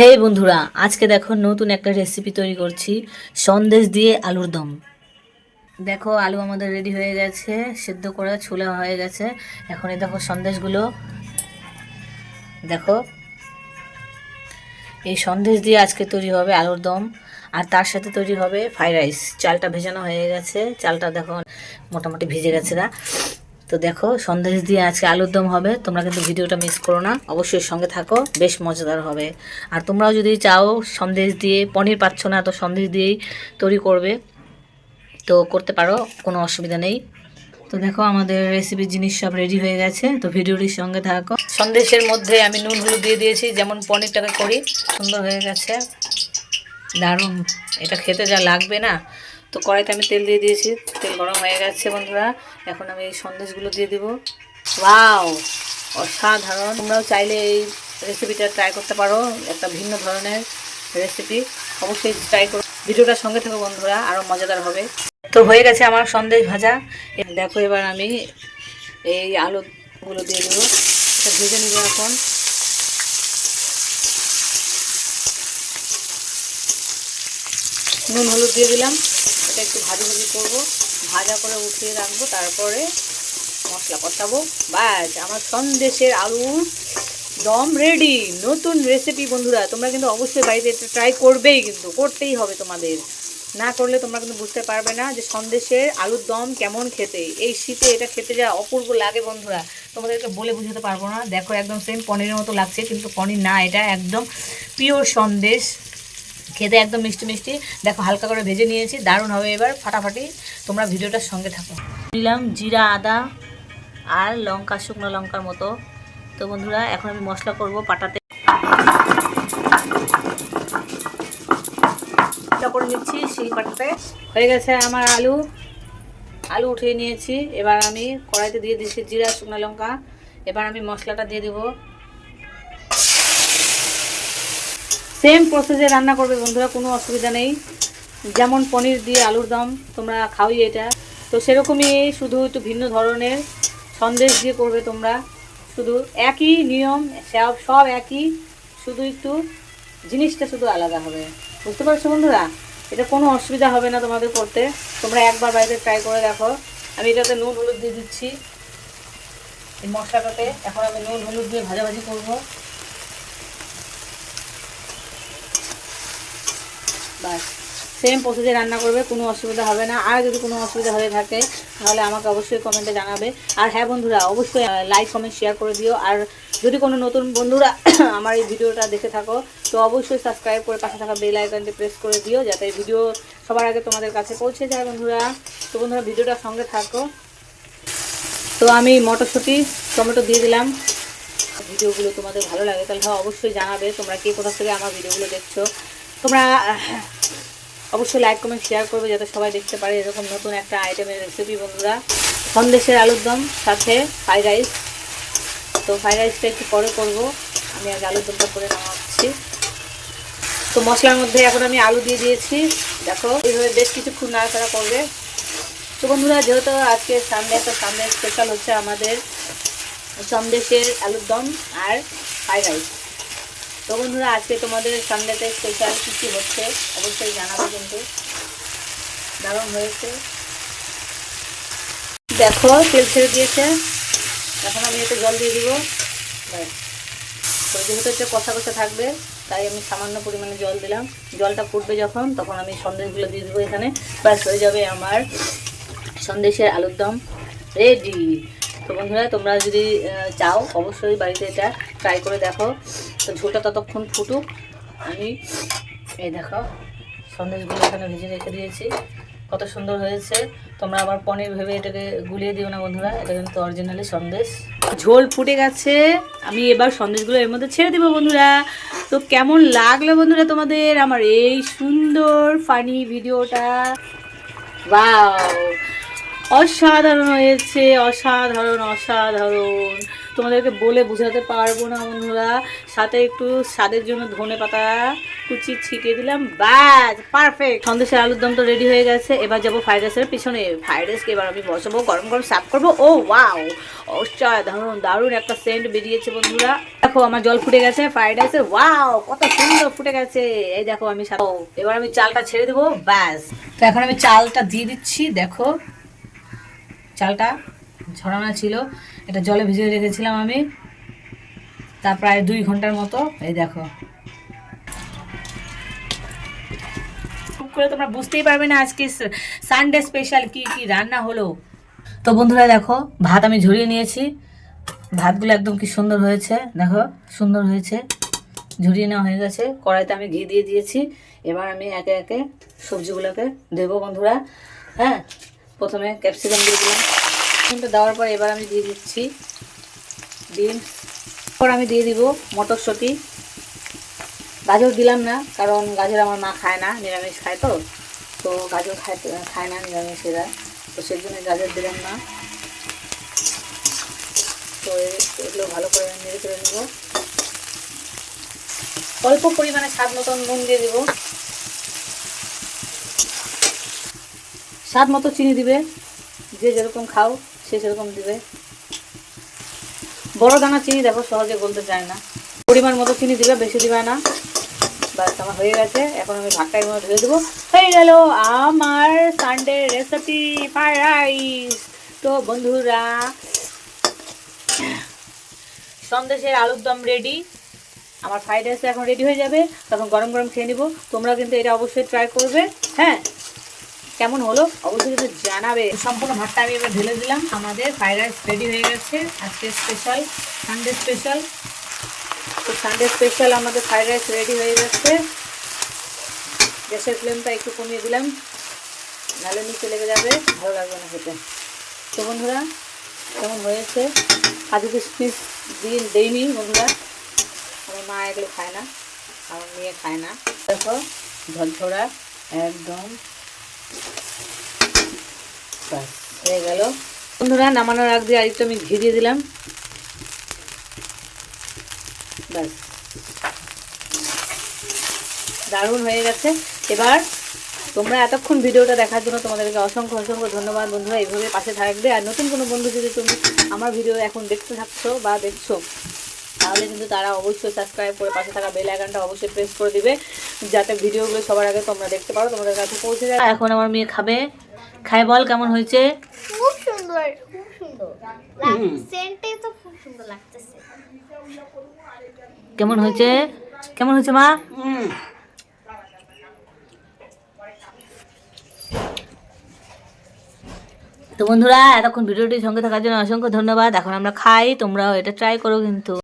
হে বন্ধুরা, আজকে দেখো নতুন একটা রেসিপি তৈরি করছি, সন্দেশ দিয়ে আলুর দম। দেখো আলু আমাদের রেডি হয়ে গেছে, সিদ্ধ করে ছোলা হয়ে গেছে। এখন এই দেখো সন্দেশগুলো, দেখো এই সন্দেশ দিয়ে আজকে তৈরি হবে আলুর দম। আর তার সাথে তৈরি হবে ফ্রাইড রাইস। চালটা ভেজানো হয়ে গেছে, চালটা দেখো মোটামুটি ভিজে গেছে গা। তো দেখো সন্দেশ দিয়ে আজকে আলুর দম হবে। তোমরা কিন্তু ভিডিওটা মিস করো না, অবশ্যই সঙ্গে থাকো, বেশ মজাদার হবে। আর তোমরাও যদি চাও সন্দেশ দিয়ে, পনির পাচ্ছ না তো সন্দেশ দিয়েই তৈরি করবে, তো করতে পারো, কোনো অসুবিধা নেই। তো দেখো আমাদের রেসিপির জিনিস সব রেডি হয়ে গেছে, তো ভিডিওটির সঙ্গে থাকো। সন্দেশের মধ্যে আমি নুন হলুদ দিয়ে দিয়েছি, যেমন পনিরটাকে করি। সুন্দর হয়ে গেছে, দারুণ। এটা খেতে যা লাগবে না। তো কড়াইতে আমি তেল দিয়ে দিয়েছি, তেল গরম হয়ে গেছে বন্ধুরা। এখন আমি এই সন্দেশগুলো দিয়ে দেবো। ওয়াও, অসাধারণ! তোমরাও চাইলে এই রেসিপিটা ট্রাই করতে পারো, একটা ভিন্ন ধরনের রেসিপি। অবশ্যই ট্রাই করো, ভিডিওটার সঙ্গে থাকো বন্ধুরা, আরও মজাদার হবে। তো হয়ে গেছে আমার সন্দেশ ভাজা। দেখো এবার আমি এই আলুগুলো দিয়ে দেবো, এটা ভেজে নিব। এখন নুন হলুদ দিয়ে দিলাম, এটা একটু ভাজি ভাজি করবো, ভাজা করে উঠিয়ে রাখবো, তারপরে মশলা কষাবো। ব্যাস, আমার সন্দেশের আলুর দম রেডি। নতুন রেসিপি বন্ধুরা, তোমরা কিন্তু অবশ্যই বাড়িতে এটা ট্রাই করবেই, কিন্তু করতেই হবে তোমাদের। না করলে তোমরা কিন্তু বুঝতে পারবে না যে সন্দেশের আলুর দম কেমন খেতে। এই শীতে এটা খেতে যা অপূর্ব লাগে বন্ধুরা, তোমাদেরকে বলে বুঝাতে পারবো না। দেখো একদম সেম পনিরের মতো লাগছে, কিন্তু পনির না, এটা একদম পিওর সন্দেশ। খেতে একদম মিষ্টি মিষ্টি। দেখো হালকা করে ভেজে নিয়েছি, দারুণ হবে এবার ফাটাফাটি। তোমরা ভিডিওটার সঙ্গে থাকো। দিলাম জিরা, আদা আর লঙ্কা, শুকনো লঙ্কার মতো। তো বন্ধুরা এখন আমি মশলা করব পাটাতে করে নিচ্ছি শিল পাটাতে। হয়ে গেছে আমার আলু উঠিয়ে নিয়েছি। এবার আমি কড়াইতে দিয়ে দিচ্ছি জিরা, শুকনো লঙ্কা। এবার আমি মশলাটা দিয়ে দেবো। সেম প্রসেসে রান্না করবে বন্ধুরা, কোনো অসুবিধা নেই। যেমন পনির দিয়ে আলুর দম তোমরা খাওই এটা, তো সেরকমই, শুধু একটু ভিন্ন ধরনের সন্দেশ দিয়ে করবে তোমরা। শুধু একই নিয়ম, সব একই, শুধু একটু জিনিসটা শুধু আলাদা হবে। বুঝতে পারছো বন্ধুরা? এটা কোনো অসুবিধা হবে না তোমাদের করতে। তোমরা একবার বাড়িতে ট্রাই করে দেখো। আমি এটাতে নুন হলুদ দিয়ে দিচ্ছি এই মশলাটাতে। এখন আমি নুন হলুদ দিয়ে ভাজাভাজি করবো। বাস, সেম প্রসেসে রান্না করবে, কোনো অসুবিধা হবে না। আর যদি কোনো অসুবিধা হয়ে থাকে তাহলে আমাকে অবশ্যই কমেন্টে জানাবে। আর হ্যাঁ বন্ধুরা, অবশ্যই লাইক কমেন্ট শেয়ার করে দিও। আর যদি কোনো নতুন বন্ধুরা আমার এই ভিডিওটা দেখে থাকো, তো অবশ্যই সাবস্ক্রাইব করে পাশে থাকা বেল আইকনটি প্রেস করে দিও, যাতে ভিডিও সবার আগে তোমাদের কাছে পৌঁছে যায় বন্ধুরা। তো বন্ধুরা ভিডিওটার সঙ্গে থাকো। তো আমি মটরশুঁটি, টমেটো দিয়ে দিলাম। ভিডিওগুলো তোমাদের ভালো লাগে তাহলে অবশ্যই জানাবে তোমরা কে কোথা থেকে আমার ভিডিওগুলো দেখছো। তোমরা অবশ্যই লাইক কমেন্ট শেয়ার করবে, যাতে সবাই দেখতে পারে এরকম নতুন একটা আইটেমের রেসিপি বন্ধুরা। সন্দেশের আলুর দম সাথে ফ্রাইড রাইস। তো ফ্রাইড রাইসটা একটু পরে করবো, আমি আগে আলুর দমটা করে নামাচ্ছি। তো মশলার মধ্যে এখন আমি আলু দিয়ে দিয়েছি। দেখো এইভাবে বেশ কিছুক্ষণ নাড়াচাড়া করবে। তো বন্ধুরা যেহেতু আজকে সানডে, তো সানডে স্পেশাল হচ্ছে আমাদের সন্দেশের আলুর দম আর ফ্রাইড রাইস। তো বন্ধুরা আজকে তোমাদের সানডেতে স্পেশাল কী কী হচ্ছে অবশ্যই জানাবে, কিন্তু দারুণ হয়েছে। দেখো তেল ছেড়ে দিয়েছে, এখন আমি এতে জল দিয়ে দিব। তো যেহেতু এটা কষা কষা থাকবে, তাই আমি সামান্য পরিমাণে জল দিলাম। জলটা ফুটবে যখন, তখন আমি সন্দেশগুলো দিয়ে দেবো এখানে। ব্যাস, হয়ে যাবে আমার সন্দেশের আলুর দম রেডি। তো বন্ধুরা তোমরা যদি চাও অবশ্যই বাড়িতে এটা ট্রাই করে দেখো। তো ঝোলটা ততক্ষণ ফুটুক। আমি এই দেখো সন্দেশগুলো এখানে ভেজে রেখে দিয়েছি, কত সুন্দর হয়েছে। তোমরা আবার পনির ভেবে এটাকে গুলিয়ে দিও না বন্ধুরা, এটা কিন্তু অরিজিনালি সন্দেশ। ঝোল ফুটে গেছে, আমি এবার সন্দেশগুলো এর মধ্যে ছেড়ে দেবো বন্ধুরা। তো কেমন লাগলো বন্ধুরা তোমাদের আমার এই সুন্দর ফানি ভিডিওটা? ওয়াও, অসাধারণ হয়েছে, অসাধারণ অসাধারণ। তোমাদেরকে বলে বোঝাতে পারবো না বন্ধুরা। সাথে একটু স্বাদের জন্য ধনেপাতা কুচি ছিটিয়ে দিলাম, ব্যাস পারফেক্ট। সন্দেশের আলুর দম তো রেডি হয়ে গেছে। এবার যাবো ফ্রাইড রাইসের পিছনে। ফ্রাইড রাইসকে এবার আমি বসাবো, গরম গরম সার্ভ করবো। ও ওয়াও, দারুণ দারুণ একটা সেন্ট বেরিয়েছে বন্ধুরা। দেখো আমার জল ফুটে গেছে ফ্রাইড রাইসের, ওয়াও কত সুন্দর ফুটে গেছে। এই দেখো আমি এবার আমি চালটা ছেড়ে দেবো, ব্যাস। তো এখন আমি চালটা দিয়ে দিচ্ছি। দেখো চালটা ঝরানো ছিল, এটা জলে ভিজিয়ে রেখেছিলাম আমি, তা প্রায় 2 ঘন্টার মতো। এই দেখো করে তোমরা বুঝতেই পারবে না আজকে সানডে স্পেশাল কি কি রান্না হলো। তো বন্ধুরা দেখো ভাত আমি ঝরিয়ে নিয়েছি, ভাতগুলো একদম কি সুন্দর হয়েছে, দেখো সুন্দর হয়েছে, ঝরিয়ে নেওয়া হয়ে গেছে। কড়াইতে আমি ঘি দিয়ে দিয়েছি। এবার আমি একে একে সবজিগুলোকে দেবো বন্ধুরা। হ্যাঁ, প্রথমে ক্যাপসিকাম দিয়ে দিলাম, ডিমটা দেওয়ার পর এবার আমি দিয়ে দিচ্ছি ডিম। পর আমি দিয়ে দিব মটরশুঁটি। গাজর দিলাম না, কারণ গাজর আমার মা খায় না, নিরামিষ খায় তো, তো গাজর খায় না নিরামিষেরা, তো সেই জন্য গাজর দিলাম না। তো এগুলো ভালো করে নেড়ে করে নেব। অল্প পরিমাণে স্বাদ মতো নুন দিয়ে দিব, স্বাদ মতো চিনি দিবে, যে যেরকম খাও সে সেরকম দিবে। বড় দানা চিনি দেখো সহজে গলতে চায় না, পরিমাণ মতো চিনি দিবে, বেশি দিবে না। বাস আমার হয়ে গেছে। এখন আমি ভাতটা এর মধ্যে ঢেলে দেবো। হয়ে গেল আমার সানডে রেসিপি ফ্রাইড রাইস। তো বন্ধুরা সন্দেশের আলুর দম রেডি, আমার ফ্রাইড রাইস এখন রেডি হয়ে যাবে, তখন গরম গরম খেয়ে নিব। তোমরা কিন্তু এটা অবশ্যই ট্রাই করবে। হ্যাঁ, কেমন হলো অবশ্যই কিন্তু জানাবে। সম্পূর্ণ ভাতটা আমি এবার ঢেলে দিলাম। আমাদের ফ্রাইড রাইস রেডি হয়ে গেছে, আজকে স্পেশাল সানডে স্পেশাল। তো সানডে স্পেশাল আমাদের ফ্রাইড রাইস রেডি হয়ে যাচ্ছে। গ্যাসের ফ্লেমটা একটু কমিয়ে দিলাম, নাহলে নিচে লেগে যাবে, ভালো লাগবে না খেতে। তো বন্ধুরা কেমন হয়েছে, কাজু কিশমিশ দেইনি বন্ধুরা, আমার মা এগুলো খায় না, আমার মেয়ে খায় না। দেখো ঝরঝরা একদম, হয়ে গেল বন্ধুরা। নামানোর আগ দিয়ে আরেকটু আমি ঘি দিয়ে দিলাম, ব্যাস দারুণ হয়ে গেছে। এবার তোমরা এতক্ষণ ভিডিওটা দেখার জন্য তোমাদেরকে অসংখ্য অসংখ্য ধন্যবাদ বন্ধুরা। এইভাবে পাশে থাকবে। আর নতুন কোনো বন্ধু যদি তুমি আমার ভিডিও এখন দেখতে থাকছো বা দেখছো, তাহলে কিন্তু তারা অবশ্যই সাবস্ক্রাইব করে পাশে থাকা বেল আইকনটা অবশ্যই প্রেস করে দিবে, যাতে ভিডিওগুলো সবার আগে তোমরা দেখতে পারো, তোমাদের কাছে পৌঁছে যায়। এখন আমার মেয়ে খাবে, খাই বল কেমন হয়েছে। খুব সুন্দর, খুব সুন্দর সেন্টে তো খুব সুন্দর লাগতেছে। কেমন হয়েছে, কেমন হয়েছে মা? তো বন্ধুরা এতক্ষণ ভিডিওটির সঙ্গে থাকার জন্য অসংখ্য ধন্যবাদ। এখন আমরা খাই, তোমরাও এটা ট্রাই করো কিন্তু।